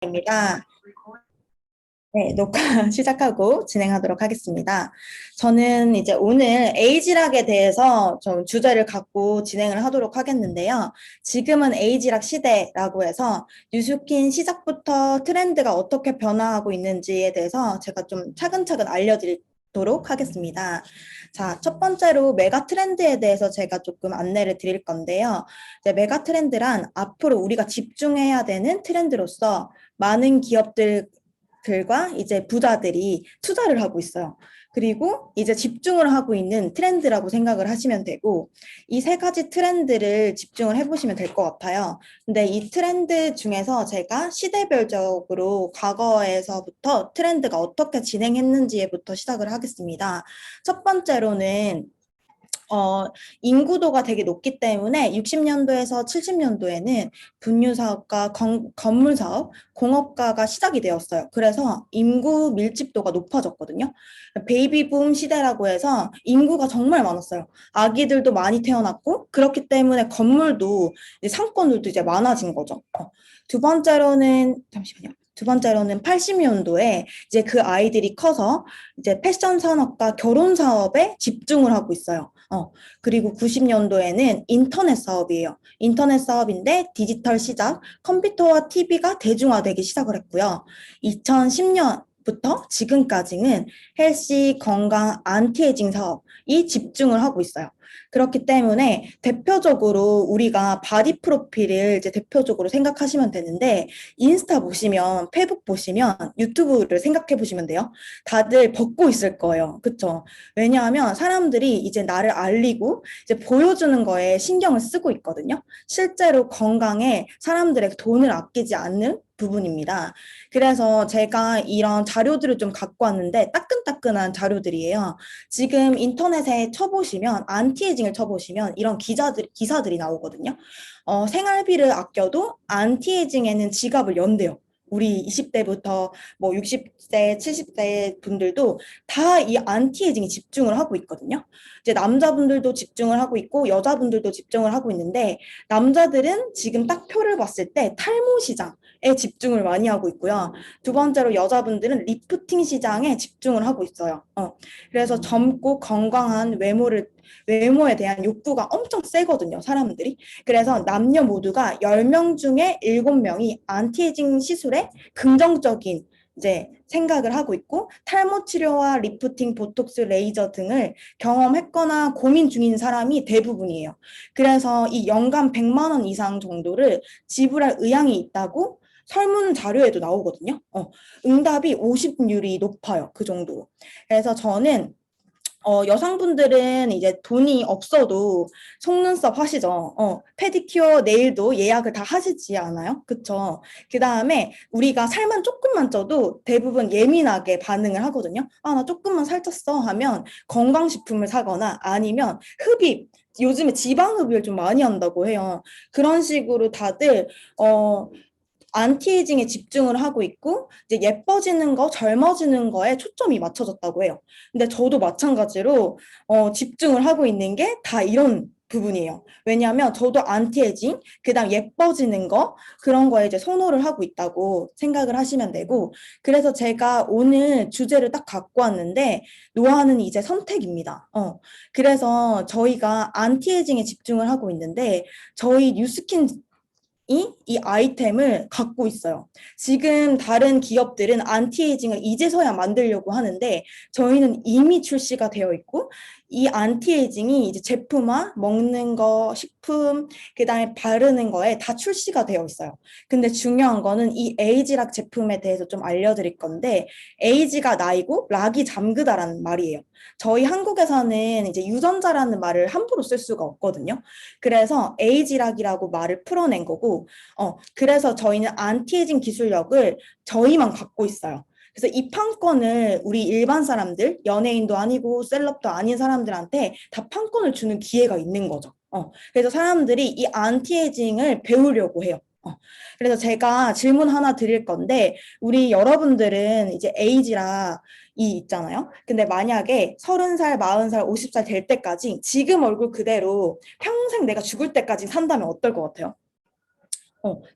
입니다. 네, 녹화 시작하고 진행하도록 하겠습니다. 저는 이제 오늘 에이지락에 대해서 좀 주제를 갖고 진행을 하도록 하겠는데요. 지금은 에이지락 시대라고 해서 뉴스킨 시작부터 트렌드가 어떻게 변화하고 있는지에 대해서 제가 좀 차근차근 알려드리도록 하겠습니다. 자, 첫 번째로 메가 트렌드에 대해서 제가 조금 안내를 드릴 건데요. 이제 메가 트렌드란 앞으로 우리가 집중해야 되는 트렌드로서 많은 기업들과 이제 부자들이 투자를 하고 있어요. 그리고 이제 집중을 하고 있는 트렌드라고 생각을 하시면 되고, 이 세 가지 트렌드를 집중을 해보시면 될 것 같아요. 근데 이 트렌드 중에서 제가 시대별적으로 과거에서부터 트렌드가 어떻게 진행했는지부터 시작을 하겠습니다. 첫 번째로는 어, 인구도가 되게 높기 때문에 60년도에서 70년도에는 분유 사업과 건물 사업, 공업화가 시작이 되었어요. 그래서 인구 밀집도가 높아졌거든요. 베이비붐 시대라고 해서 인구가 정말 많았어요. 아기들도 많이 태어났고 그렇기 때문에 건물도 이제 상권들도 이제 많아진 거죠. 두 번째로는 잠시만요. 두 번째로는 80년도에 이제 그 아이들이 커서 이제 패션 산업과 결혼 사업에 집중을 하고 있어요. 그리고 90년도에는 인터넷 사업이에요. 인터넷 사업인데 디지털 시작, 컴퓨터와 TV가 대중화되기 시작을 했고요. 2010년부터 지금까지는 헬시, 건강, 안티에이징 사업이 집중을 하고 있어요. 그렇기 때문에 대표적으로 우리가 바디 프로필을 이제 대표적으로 생각하시면 되는데 인스타 보시면, 페북 보시면, 유튜브를 생각해 보시면 돼요. 다들 벗고 있을 거예요. 그쵸? 왜냐하면 사람들이 이제 나를 알리고 이제 보여주는 거에 신경을 쓰고 있거든요. 실제로 건강에 사람들의 돈을 아끼지 않는 부분입니다. 그래서 제가 이런 자료들을 좀 갖고 왔는데 따끈따끈한 자료들이에요. 지금 인터넷에 쳐보시면 안티에이징을 쳐보시면 이런 기사들이 나오거든요. 생활비를 아껴도 안티에이징에는 지갑을 연대요. 우리 20대부터 뭐 60대, 70대 분들도 다 이 안티에이징에 집중을 하고 있거든요. 이제 남자분들도 집중을 하고 있고 여자분들도 집중을 하고 있는데 남자들은 지금 딱 표를 봤을 때 탈모 시장에 집중을 많이 하고 있고요. 두 번째로 여자분들은 리프팅 시장에 집중을 하고 있어요. 그래서 젊고 건강한 외모에 대한 욕구가 엄청 세거든요, 사람들이. 그래서 남녀 모두가 10명 중에 7명이 안티에이징 시술에 긍정적인 이제 생각을 하고 있고 탈모 치료와 리프팅, 보톡스, 레이저 등을 경험했거나 고민 중인 사람이 대부분이에요. 그래서 이 연간 100만 원 이상 정도를 지불할 의향이 있다고 설문 자료에도 나오거든요. 응답이 50률이 높아요. 그 정도. 그래서 저는 여성분들은 이제 돈이 없어도 속눈썹 하시죠. 페디큐어, 네일도 예약을 다 하시지 않아요? 그쵸? 그 다음에 우리가 살만 조금만 쪄도 대부분 예민하게 반응을 하거든요. 아, 나 조금만 살쪘어 하면 건강식품을 사거나 아니면 흡입, 요즘에 지방 흡입을 좀 많이 한다고 해요. 그런 식으로 다들, 안티에이징에 집중을 하고 있고 이제 예뻐지는 거, 젊어지는 거에 초점이 맞춰졌다고 해요. 근데 저도 마찬가지로 집중을 하고 있는 게 다 이런 부분이에요. 왜냐하면 저도 안티에이징, 그다음 예뻐지는 거 그런 거에 이제 선호를 하고 있다고 생각을 하시면 되고 그래서 제가 오늘 주제를 딱 갖고 왔는데 노화는 이제 선택입니다. 그래서 저희가 안티에이징에 집중을 하고 있는데 저희 뉴스킨 이 아이템을 갖고 있어요. 지금 다른 기업들은 안티에이징을 이제서야 만들려고 하는데 저희는 이미 출시가 되어 있고 이 안티에이징이 이제 제품화, 먹는 거, 식품, 그다음에 바르는 거에 다 출시가 되어 있어요. 근데 중요한 거는 이 에이지락 제품에 대해서 좀 알려드릴 건데 에이지가 나이고 락이 잠그다라는 말이에요. 저희 한국에서는 이제 유전자라는 말을 함부로 쓸 수가 없거든요. 그래서 에이지락이라고 말을 풀어낸 거고, 그래서 저희는 안티에이징 기술력을 저희만 갖고 있어요. 그래서 이 판권을 우리 일반 사람들, 연예인도 아니고 셀럽도 아닌 사람들한테 다 판권을 주는 기회가 있는 거죠. 그래서 사람들이 이 안티에이징을 배우려고 해요. 그래서 제가 질문 하나 드릴 건데, 우리 여러분들은 이제 에이지라 이 있잖아요. 근데 만약에 30살, 40살, 50살 될 때까지 지금 얼굴 그대로 평생 내가 죽을 때까지 산다면 어떨 것 같아요?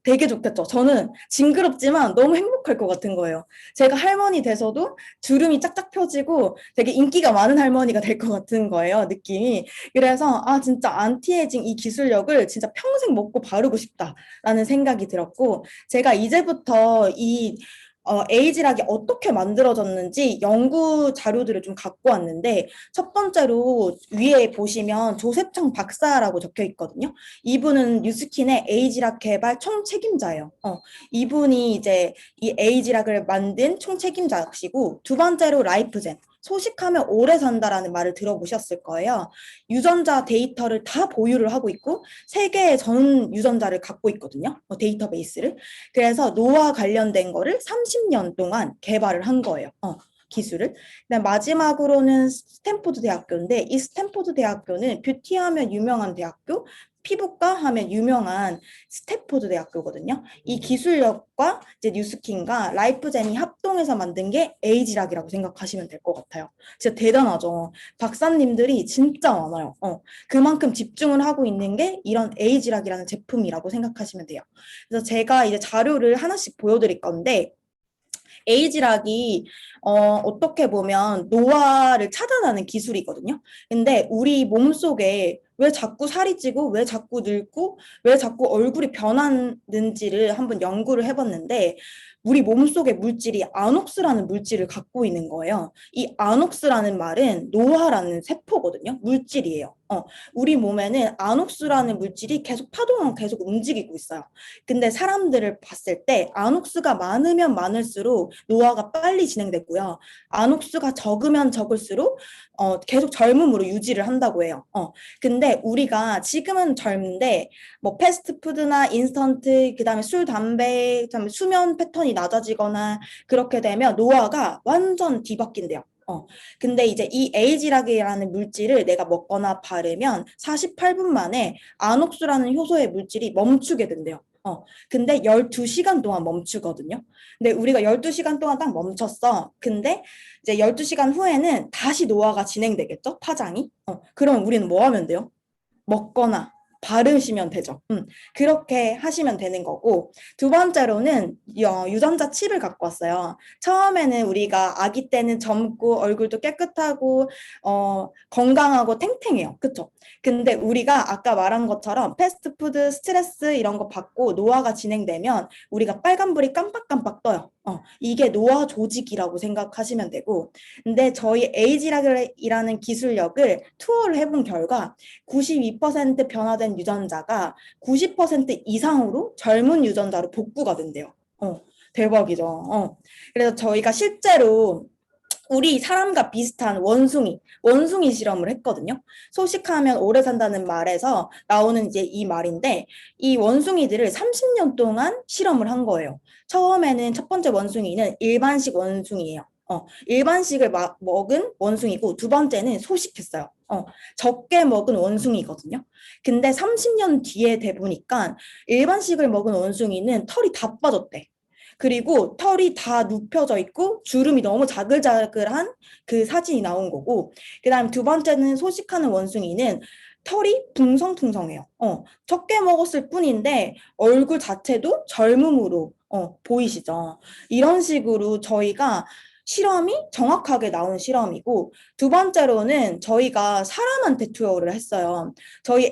되게 좋겠죠. 저는 징그럽지만 너무 행복할 것 같은 거예요. 제가 할머니 돼서도 주름이 짝짝 펴지고 되게 인기가 많은 할머니가 될 것 같은 거예요, 느낌이. 그래서, 아, 진짜 안티에이징 이 기술력을 진짜 평생 먹고 바르고 싶다라는 생각이 들었고, 제가 이제부터 이 에이지락이 어떻게 만들어졌는지 연구 자료들을 좀 갖고 왔는데, 첫 번째로 위에 보시면 조셉창 박사라고 적혀 있거든요. 이분은 뉴스킨의 에이지락 개발 총책임자예요. 이분이 이제 이 에이지락을 만든 총책임자시고, 두 번째로 라이프젠. 소식하면 오래 산다라는 말을 들어보셨을 거예요. 유전자 데이터를 다 보유를 하고 있고 세계의 전 유전자를 갖고 있거든요. 데이터베이스를. 그래서 노화 관련된 거를 30년 동안 개발을 한 거예요. 기술을. 그다음 마지막으로는 스탠포드 대학교인데 이 스탠포드 대학교는 뷰티하면 유명한 대학교, 피부과 하면 유명한 스탠포드 대학교거든요. 이 기술력과 이제 뉴스킨과 라이프젠이 합동해서 만든 게 에이지락이라고 생각하시면 될 것 같아요. 진짜 대단하죠. 박사님들이 진짜 많아요. 그만큼 집중을 하고 있는 게 이런 에이지락이라는 제품이라고 생각하시면 돼요. 그래서 제가 이제 자료를 하나씩 보여드릴 건데 에이지락이 어떻게 보면 노화를 차단하는 기술이거든요. 근데 우리 몸속에 왜 자꾸 살이 찌고 왜 자꾸 늙고 왜 자꾸 얼굴이 변하는지를 한번 연구를 해봤는데 우리 몸속의 물질이 아녹스라는 물질을 갖고 있는 거예요. 이 아녹스라는 말은 노화라는 세포거든요. 물질이에요. 우리 몸에는 아녹스라는 물질이 계속 파동을 계속 움직이고 있어요. 근데 사람들을 봤을 때 아녹스가 많으면 많을수록 노화가 빨리 진행되고요. 아녹스가 적으면 적을수록 계속 젊음으로 유지를 한다고 해요. 근데 우리가 지금은 젊은데 뭐 패스트푸드나 인스턴트, 그다음에 술, 담배, 그다음에 수면 패턴이 낮아지거나 그렇게 되면 노화가 완전 뒤바뀐대요. 근데 이제 이 에이지락이라는 물질을 내가 먹거나 바르면 48분 만에 아녹스라는 효소의 물질이 멈추게 된대요. 근데 12시간 동안 멈추거든요. 근데 우리가 12시간 동안 딱 멈췄어. 근데 이제 12시간 후에는 다시 노화가 진행되겠죠? 파장이. 그럼 우리는 뭐 하면 돼요? 먹거나 바르시면 되죠. 그렇게 하시면 되는 거고 두 번째로는 유전자 칩을 갖고 왔어요. 처음에는 우리가 아기 때는 젊고 얼굴도 깨끗하고 건강하고 탱탱해요. 그쵸? 근데 우리가 아까 말한 것처럼 패스트푸드, 스트레스 이런 거 받고 노화가 진행되면 우리가 빨간불이 깜빡깜빡 떠요. 이게 노화 조직이라고 생각하시면 되고 근데 저희 에이지락이라는 기술력을 투어를 해본 결과 92% 변화된 유전자가 90% 이상으로 젊은 유전자로 복구가 된대요. 대박이죠. 그래서 저희가 실제로 우리 사람과 비슷한 원숭이 실험을 했거든요. 소식하면 오래 산다는 말에서 나오는 이제 이 말인데, 이 원숭이들을 30년 동안 실험을 한 거예요. 처음에는 첫 번째 원숭이는 일반식 원숭이에요. 일반식을 먹은 원숭이고, 두 번째는 소식했어요. 적게 먹은 원숭이거든요. 근데 30년 뒤에 돼 보니까 일반식을 먹은 원숭이는 털이 다 빠졌대. 그리고 털이 다 눕혀져 있고 주름이 너무 자글자글한 그 사진이 나온 거고 그다음 두 번째는 소식하는 원숭이는 털이 풍성풍성해요. 적게 먹었을 뿐인데 얼굴 자체도 젊음으로 보이시죠. 이런 식으로 저희가 실험이 정확하게 나온 실험이고 두 번째로는 저희가 사람한테 투여를 했어요. 저희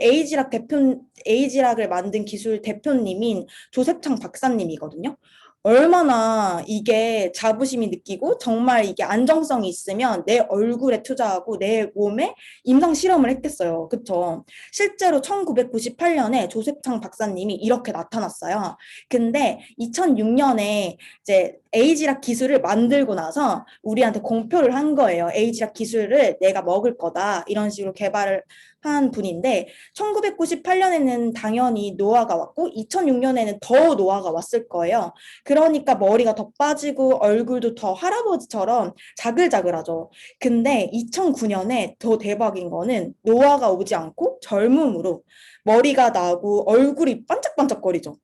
에이지락을 만든 기술 대표님인 조셉창 박사님이거든요. 얼마나 이게 자부심이 느끼고 정말 이게 안정성이 있으면 내 얼굴에 투자하고 내 몸에 임상 실험을 했겠어요. 그쵸? 실제로 1998년에 조셉창 박사님이 이렇게 나타났어요. 근데 2006년에 이제 에이지락 기술을 만들고 나서 우리한테 공표를 한 거예요. 에이지락 기술을 내가 먹을 거다. 이런 식으로 개발을 한 분인데 1998년에는 당연히 노화가 왔고 2006년에는 더 노화가 왔을 거예요. 그러니까 머리가 더 빠지고 얼굴도 더 할아버지처럼 자글자글하죠. 근데 2009년에 더 대박인 거는 노화가 오지 않고 젊음으로 머리가 나고 얼굴이 반짝반짝거리죠.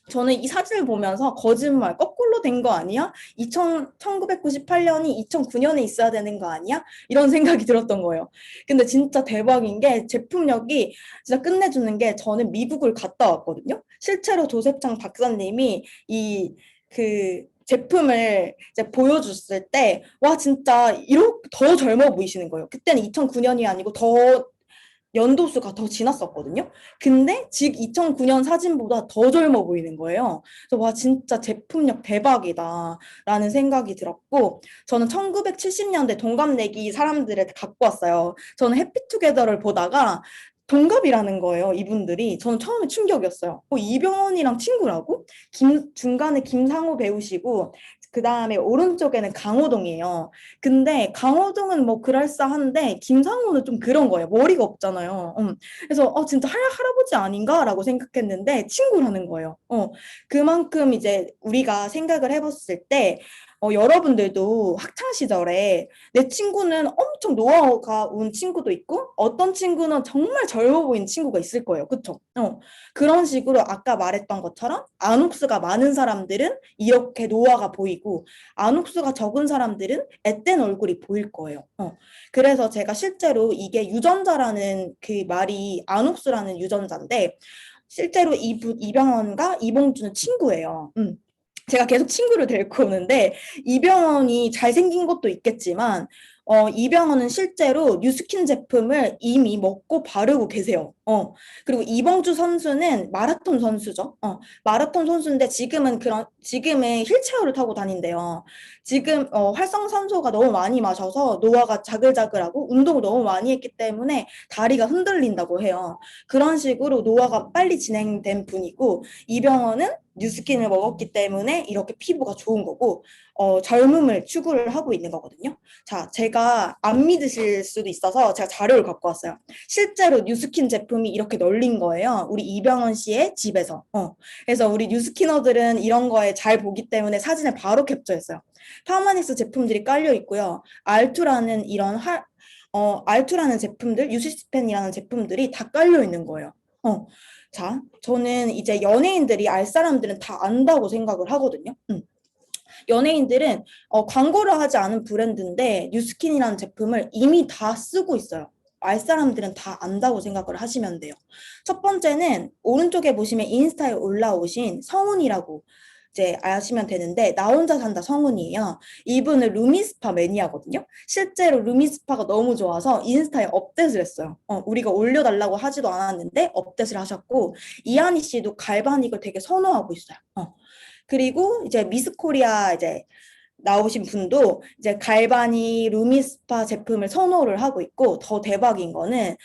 저는 이 사진을 보면서 거짓말, 거꾸로 된 거 아니야? 1998년이 2009년에 있어야 되는 거 아니야? 이런 생각이 들었던 거예요. 근데 진짜 대박인 게 제품력이 진짜 끝내주는 게 저는 미국을 갔다 왔거든요. 실제로 조셉장 박사님이 이 제품을 이제 보여줬을 때, 와, 진짜 이렇게 더 젊어 보이시는 거예요. 그때는 2009년이 아니고 더 연도수가 더 지났었거든요. 근데 지금 2009년 사진보다 더 젊어 보이는 거예요. 그래서 와 진짜 제품력 대박이다라는 생각이 들었고 저는 1970년대 동갑내기 사람들을 갖고 왔어요. 저는 해피투게더를 보다가 동갑이라는 거예요, 이분들이. 저는 처음에 충격이었어요. 이병헌이랑 친구라고? 중간에 김상우 배우시고, 그 다음에 오른쪽에는 강호동이에요. 근데 강호동은 뭐 그럴싸한데 김상우는 좀 그런 거예요. 머리가 없잖아요. 그래서 진짜 할아버지 아닌가라고 생각했는데 친구라는 거예요. 그만큼 이제 우리가 생각을 해봤을 때 여러분들도 학창 시절에 내 친구는 엄청 노하우가 온 친구도 있고 어떤 친구는 정말 젊어 보이는 친구가 있을 거예요. 그쵸? 그런 식으로 아까 말했던 것처럼 안옥수가 많은 사람들은 이렇게 노화가 보이고 안옥수가 적은 사람들은 앳된 얼굴이 보일 거예요. 그래서 제가 실제로 이게 유전자라는 그 말이 안옥수라는 유전자인데 실제로 이병헌과 이봉주는 친구예요. 제가 계속 친구를 데리고 오는데 이병헌이 잘생긴 것도 있겠지만 이병헌은 실제로 뉴스킨 제품을 이미 먹고 바르고 계세요. 그리고 이봉주 선수는 마라톤 선수죠. 마라톤 선수인데 지금은 휠체어를 타고 다닌대요. 지금 활성산소가 너무 많이 마셔서 노화가 자글자글하고 운동을 너무 많이 했기 때문에 다리가 흔들린다고 해요. 그런 식으로 노화가 빨리 진행된 분이고 이병헌은 뉴스킨을 먹었기 때문에 이렇게 피부가 좋은 거고 젊음을 추구를 하고 있는 거거든요. 자, 제가 안 믿으실 수도 있어서 제가 자료를 갖고 왔어요. 실제로 뉴스킨 제품이 이렇게 널린 거예요. 우리 이병헌 씨의 집에서. 그래서 우리 뉴스키너들은 이런 거에 잘 보기 때문에 사진을 바로 캡처했어요. 파마닉스 제품들이 깔려 있고요. 알투라는 제품들, 유시스펜이라는 제품들이 다 깔려 있는 거예요. 자, 저는 이제 연예인들이 알 사람들은 다 안다고 생각을 하거든요. 연예인들은 광고를 하지 않은 브랜드인데 뉴스킨이라는 제품을 이미 다 쓰고 있어요. 알 사람들은 다 안다고 생각을 하시면 돼요. 첫 번째는 오른쪽에 보시면 인스타에 올라오신 성훈이라고 이제 아시면 되는데 나 혼자 산다 성훈이에요. 이분은 루미스파 매니아거든요. 실제로 루미스파가 너무 좋아서 인스타에 업데이트를 했어요. 우리가 올려달라고 하지도 않았는데 업데이트를 하셨고 이하니 씨도 갈바닉을 되게 선호하고 있어요. 그리고 이제 미스코리아 이제 나오신 분도 이제 갈바니 루미스파 제품을 선호를 하고 있고 더 대박인 거는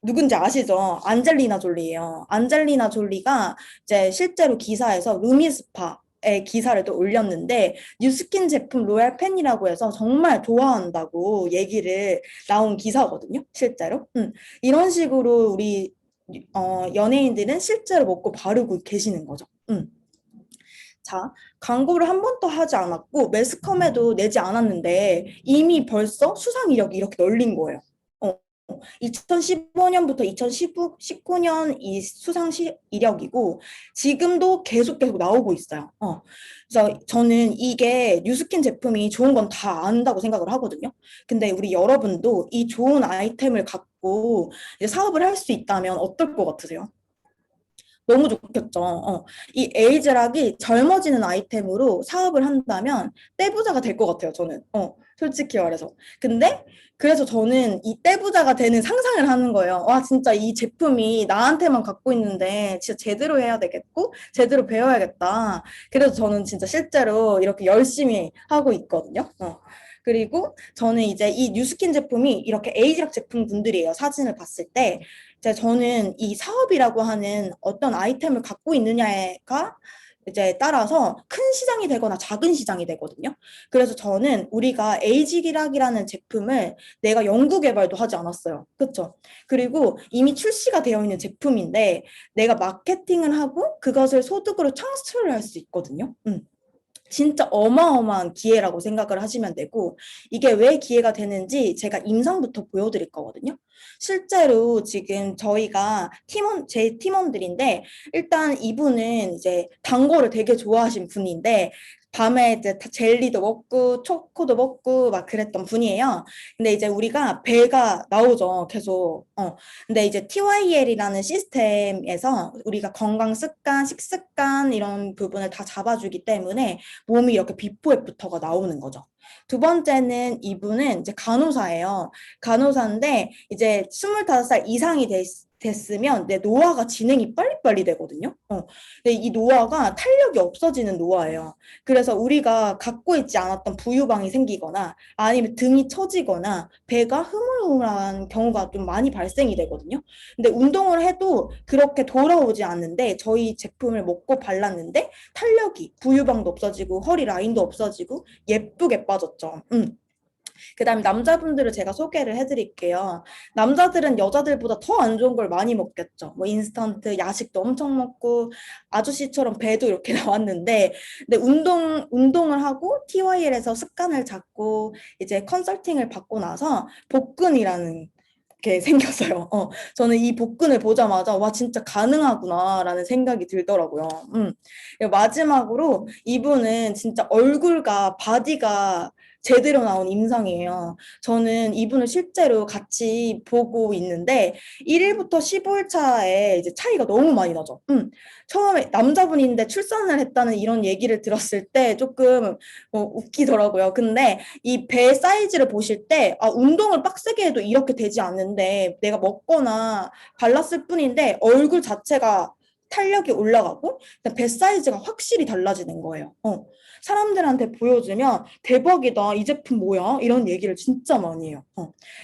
누군지 아시죠? 안젤리나 졸리예요. 안젤리나 졸리가 이제 실제로 기사에서 루미스파의 기사를 또 올렸는데 뉴스킨 제품 로얄 팬이라고 해서 정말 좋아한다고 얘기를 나온 기사거든요. 실제로. 이런 식으로 우리 연예인들은 실제로 먹고 바르고 계시는 거죠. 자, 광고를 한 번도 하지 않았고 매스컴에도 내지 않았는데 이미 벌써 수상 이력이 이렇게 널린 거예요. 2015년부터 2019년 이 수상 이력이고 지금도 계속 나오고 있어요. 그래서 저는 이게 뉴스킨 제품이 좋은 건 다 안다고 생각을 하거든요. 근데 우리 여러분도 이 좋은 아이템을 갖고 이제 사업을 할 수 있다면 어떨 것 같으세요? 너무 좋겠죠. 이 에이즈락이 젊어지는 아이템으로 사업을 한다면 떼부자가 될 것 같아요, 저는. 솔직히 말해서. 근데 그래서 저는 이 떼부자가 되는 상상을 하는 거예요. 와, 진짜 이 제품이 나한테만 갖고 있는데 진짜 제대로 해야 되겠고 제대로 배워야겠다. 그래서 저는 진짜 실제로 이렇게 열심히 하고 있거든요. 그리고 저는 이제 이 뉴스킨 제품이 이렇게 에이즈락 제품 분들이에요. 사진을 봤을 때. 이제 저는 이 사업이라고 하는 어떤 아이템을 갖고 있느냐가 이제 따라서 큰 시장이 되거나 작은 시장이 되거든요. 그래서 저는 우리가 에이지기락이라는 제품을 내가 연구 개발도 하지 않았어요. 그렇죠? 그리고 이미 출시가 되어 있는 제품인데 내가 마케팅을 하고 그것을 소득으로 창출을 할 수 있거든요. 진짜 어마어마한 기회라고 생각을 하시면 되고, 이게 왜 기회가 되는지 제가 임상부터 보여드릴 거거든요. 실제로 지금 저희가 제 팀원들인데, 일단 이분은 이제 단 거를 되게 좋아하신 분인데, 밤에 이제 젤리도 먹고 초코도 먹고 막 그랬던 분이에요. 근데 이제 우리가 배가 나오죠, 계속. 근데 이제 TYL이라는 시스템에서 우리가 건강 습관, 식습관 이런 부분을 다 잡아주기 때문에 몸이 이렇게 비포 애프터가 나오는 거죠. 두 번째는 이분은 이제 간호사예요. 간호사인데 이제 25살 이상이 됐으면 내 노화가 진행이 빨리빨리 되거든요. 근데 이 노화가 탄력이 없어지는 노화예요. 그래서 우리가 갖고 있지 않았던 부유방이 생기거나 아니면 등이 처지거나 배가 흐물흐물한 경우가 좀 많이 발생이 되거든요. 근데 운동을 해도 그렇게 돌아오지 않는데 저희 제품을 먹고 발랐는데 탄력이 부유방도 없어지고 허리 라인도 없어지고 예쁘게 빠졌죠. 그다음에 남자분들을 제가 소개를 해드릴게요. 남자들은 여자들보다 더 안 좋은 걸 많이 먹겠죠. 뭐 인스턴트 야식도 엄청 먹고 아저씨처럼 배도 이렇게 나왔는데, 근데 운동을 하고 TYL에서 습관을 잡고 이제 컨설팅을 받고 나서 복근이라는 게 생겼어요. 저는 이 복근을 보자마자 와 진짜 가능하구나라는 생각이 들더라고요. 마지막으로 이분은 진짜 얼굴과 바디가 제대로 나온 임상이에요. 저는 이분을 실제로 같이 보고 있는데 1일부터 15일 차에 이제 차이가 너무 많이 나죠. 처음에 남자분인데 출산을 했다는 이런 얘기를 들었을 때 조금 웃기더라고요. 근데 이 배 사이즈를 보실 때 운동을 빡세게 해도 이렇게 되지 않는데 내가 먹거나 발랐을 뿐인데 얼굴 자체가 탄력이 올라가고 배 사이즈가 확실히 달라지는 거예요. 사람들한테 보여주면 대박이다, 이 제품 뭐야? 이런 얘기를 진짜 많이 해요.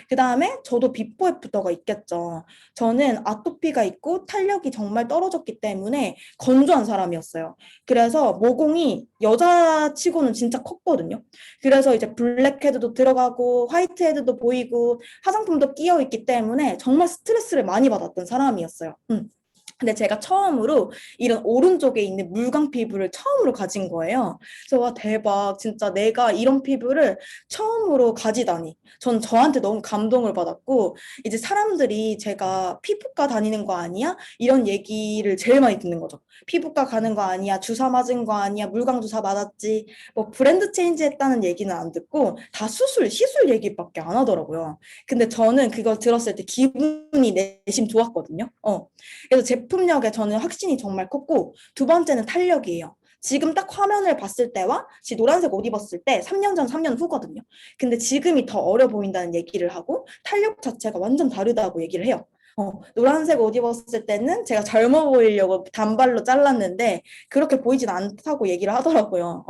그 다음에 저도 비포 애프터가 있겠죠. 저는 아토피가 있고 탄력이 정말 떨어졌기 때문에 건조한 사람이었어요. 그래서 모공이 여자치고는 진짜 컸거든요. 그래서 이제 블랙헤드도 들어가고 화이트헤드도 보이고 화장품도 끼어 있기 때문에 정말 스트레스를 많이 받았던 사람이었어요. 근데 제가 처음으로 이런 오른쪽에 있는 물광 피부를 처음으로 가진 거예요. 그래서 와 대박, 진짜 내가 이런 피부를 처음으로 가지다니. 전 저한테 너무 감동을 받았고 이제 사람들이 제가 피부과 다니는 거 아니야? 이런 얘기를 제일 많이 듣는 거죠. 피부과 가는 거 아니야? 주사 맞은 거 아니야? 물광 주사 맞았지? 뭐 브랜드 체인지 했다는 얘기는 안 듣고 다 시술 얘기밖에 안 하더라고요. 근데 저는 그걸 들었을 때 기분이 내심 좋았거든요. 그래서 제품력에 저는 확신이 정말 컸고 두 번째는 탄력이에요. 지금 딱 화면을 봤을 때와 노란색 옷 입었을 때 3년 전, 3년 후거든요. 근데 지금이 더 어려 보인다는 얘기를 하고 탄력 자체가 완전 다르다고 얘기를 해요. 노란색 옷 입었을 때는 제가 젊어 보이려고 단발로 잘랐는데 그렇게 보이진 않다고 얘기를 하더라고요.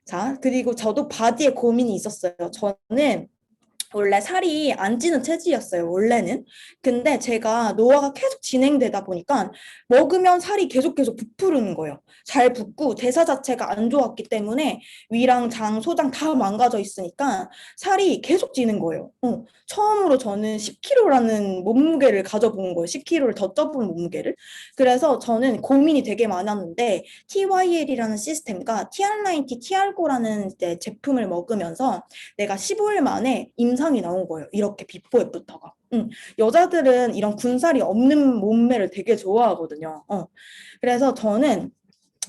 자, 그리고 저도 바디에 고민이 있었어요. 저는 원래 살이 안 찌는 체질이었어요, 원래는. 근데 제가 노화가 계속 진행되다 보니까 먹으면 살이 계속 부푸르는 거예요. 잘 붓고 대사 자체가 안 좋았기 때문에 위랑 장, 소장 다 망가져 있으니까 살이 계속 찌는 거예요. 처음으로 저는 10kg라는 몸무게를 가져본 거예요. 10kg를 더 쪄본 몸무게를. 그래서 저는 고민이 되게 많았는데 TYL이라는 시스템과 TR90, TR고라는 제품을 먹으면서 내가 15일 만에 임상이 나온 거예요. 이렇게 비포 애프터가. 여자들은 이런 군살이 없는 몸매를 되게 좋아하거든요. 그래서 저는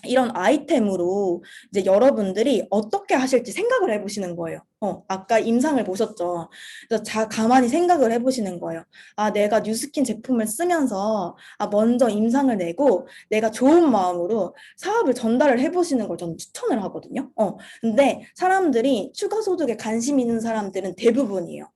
이런 아이템으로 이제 여러분들이 어떻게 하실지 생각을 해보시는 거예요. 아까 임상을 보셨죠. 그래서 가만히 생각을 해보시는 거예요. 내가 뉴스킨 제품을 쓰면서 먼저 임상을 내고 내가 좋은 마음으로 사업을 전달을 해보시는 걸 저는 추천을 하거든요. 근데 사람들이 추가 소득에 관심 있는 사람들은 대부분이에요.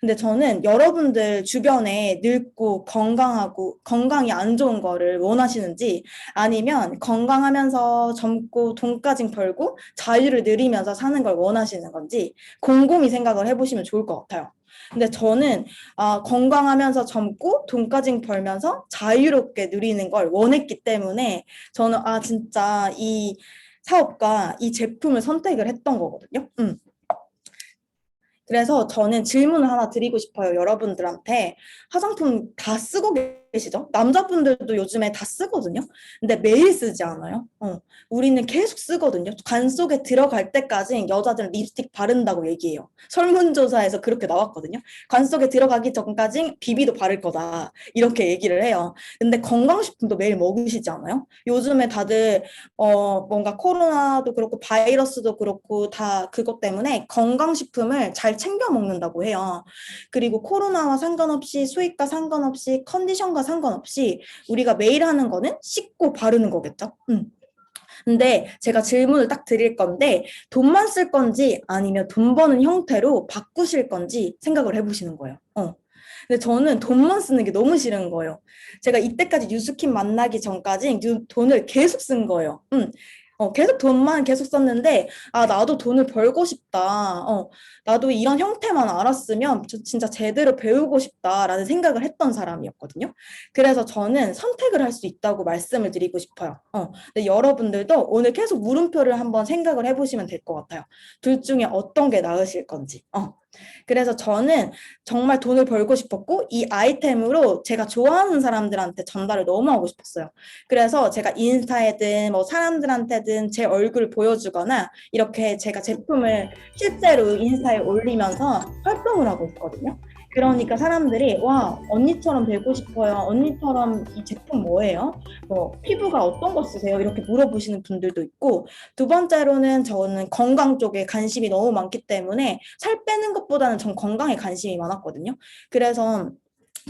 근데 저는 여러분들 주변에 늙고 건강하고 건강이 안 좋은 거를 원하시는지 아니면 건강하면서 젊고 돈까지 벌고 자유를 누리면서 사는 걸 원하시는 건지 곰곰이 생각을 해보시면 좋을 것 같아요. 근데 저는 건강하면서 젊고 돈까지 벌면서 자유롭게 누리는 걸 원했기 때문에 저는 진짜 이 사업과 이 제품을 선택을 했던 거거든요. 그래서 저는 질문을 하나 드리고 싶어요. 여러분들한테 화장품 다 쓰고 계시죠? 남자분들도 요즘에 다 쓰거든요. 근데 매일 쓰지 않아요. 우리는 계속 쓰거든요. 관 속에 들어갈 때까지 여자들은 립스틱 바른다고 얘기해요. 설문조사에서 그렇게 나왔거든요. 관 속에 들어가기 전까지 비비도 바를 거다. 이렇게 얘기를 해요. 근데 건강식품도 매일 먹으시지 않아요? 요즘에 다들 뭔가 코로나도 그렇고 바이러스도 그렇고 다 그것 때문에 건강식품을 잘 챙겨 먹는다고 해요. 그리고 코로나와 상관없이 수익과 상관없이 컨디션과 상관없이 우리가 매일 하는 거는 씻고 바르는 거겠죠. 근데 제가 질문을 딱 드릴 건데 돈만 쓸 건지 아니면 돈 버는 형태로 바꾸실 건지 생각을 해보시는 거예요. 근데 저는 돈만 쓰는 게 너무 싫은 거예요. 제가 이때까지 유스킨 만나기 전까지 돈을 계속 쓴 거예요. 계속 돈만 계속 썼는데, 아, 나도 돈을 벌고 싶다. 나도 이런 형태만 알았으면 진짜 제대로 배우고 싶다라는 생각을 했던 사람이었거든요. 그래서 저는 선택을 할 수 있다고 말씀을 드리고 싶어요. 근데 여러분들도 오늘 계속 물음표를 한번 생각을 해보시면 될 것 같아요. 둘 중에 어떤 게 나으실 건지. 그래서 저는 정말 돈을 벌고 싶었고 이 아이템으로 제가 좋아하는 사람들한테 전달을 너무 하고 싶었어요. 그래서 제가 인스타에든 뭐 사람들한테든 제 얼굴을 보여주거나 이렇게 제가 제품을 실제로 인스타에 올리면서 활동을 하고 있거든요. 그러니까 사람들이 와 언니처럼 되고 싶어요. 언니처럼 이 제품 뭐예요? 뭐 피부가 어떤 거 쓰세요? 이렇게 물어보시는 분들도 있고 두 번째로는 저는 건강 쪽에 관심이 너무 많기 때문에 살 빼는 것보다는 전 건강에 관심이 많았거든요. 그래서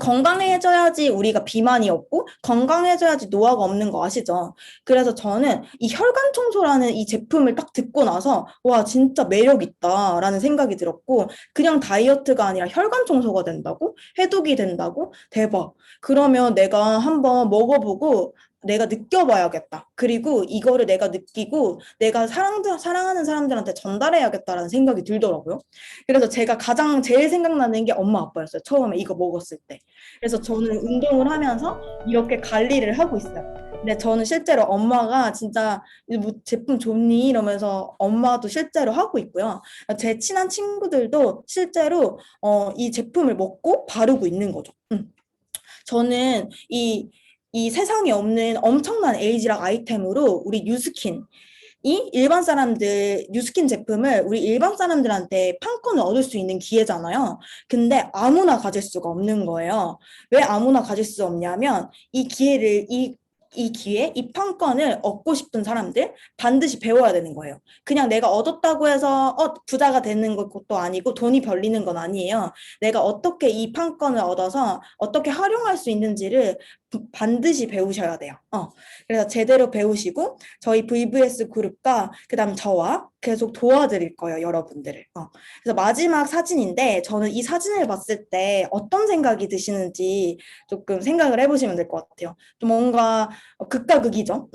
건강해져야지 우리가 비만이 없고 건강해져야지 노화가 없는 거 아시죠? 그래서 저는 이 혈관 청소라는 이 제품을 딱 듣고 나서 와 진짜 매력 있다라는 생각이 들었고 그냥 다이어트가 아니라 혈관 청소가 된다고? 해독이 된다고? 대박. 그러면 내가 한번 먹어보고 내가 느껴봐야겠다. 그리고 이거를 내가 느끼고 내가 사랑하는 사람들한테 전달해야겠다라는 생각이 들더라고요. 그래서 제가 가장 제일 생각나는 게 엄마 아빠였어요. 처음에 이거 먹었을 때. 그래서 저는 운동을 하면서 이렇게 관리를 하고 있어요. 근데 저는 실제로 엄마가 진짜 뭐 제품 좋니? 이러면서 엄마도 실제로 하고 있고요. 제 친한 친구들도 실제로 이 제품을 먹고 바르고 있는 거죠. 저는 이 세상에 없는 엄청난 에이지락 아이템으로 우리 뉴스킨 이 일반 사람들 뉴스킨 제품을 우리 일반 사람들한테 판권을 얻을 수 있는 기회잖아요. 근데 아무나 가질 수가 없는 거예요. 왜 아무나 가질 수 없냐면 이 기회를 이 기회, 이 판권을 얻고 싶은 사람들 반드시 배워야 되는 거예요. 그냥 내가 얻었다고 해서 부자가 되는 것도 아니고 돈이 벌리는 건 아니에요. 내가 어떻게 이 판권을 얻어서 어떻게 활용할 수 있는지를 반드시 배우셔야 돼요. 그래서 제대로 배우시고 저희 VVS 그룹과 그다음 저와 계속 도와드릴 거예요, 여러분들을. 그래서 마지막 사진인데 저는 이 사진을 봤을 때 어떤 생각이 드시는지 조금 생각을 해보시면 될 것 같아요. 좀 뭔가 극과 극이죠.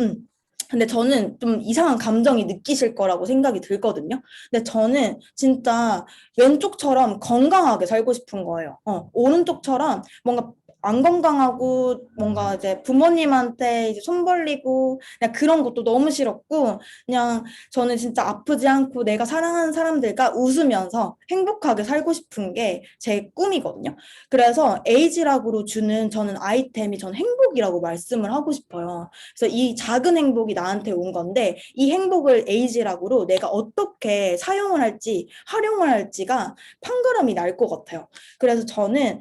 근데 저는 좀 이상한 감정이 느끼실 거라고 생각이 들거든요. 근데 저는 진짜 왼쪽처럼 건강하게 살고 싶은 거예요. 오른쪽처럼 뭔가 안 건강하고 뭔가 이제 부모님한테 이제 손 벌리고 그냥 그런 것도 너무 싫었고 그냥 저는 진짜 아프지 않고 내가 사랑하는 사람들과 웃으면서 행복하게 살고 싶은 게 제 꿈이거든요. 그래서 에이지락으로 주는 저는 아이템이 전 행복이라고 말씀을 하고 싶어요. 그래서 이 작은 행복이 나한테 온 건데 이 행복을 에이지락으로 내가 어떻게 사용을 할지 활용을 할지가 판가름이 날 것 같아요. 그래서 저는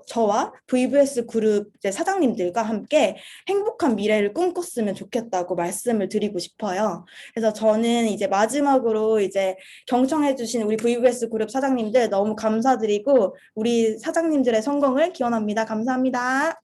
저와 VVS 그룹 이제 사장님들과 함께 행복한 미래를 꿈꿨으면 좋겠다고 말씀을 드리고 싶어요. 그래서 저는 이제 마지막으로 이제 경청해주신 우리 VVS 그룹 사장님들 너무 감사드리고 우리 사장님들의 성공을 기원합니다. 감사합니다.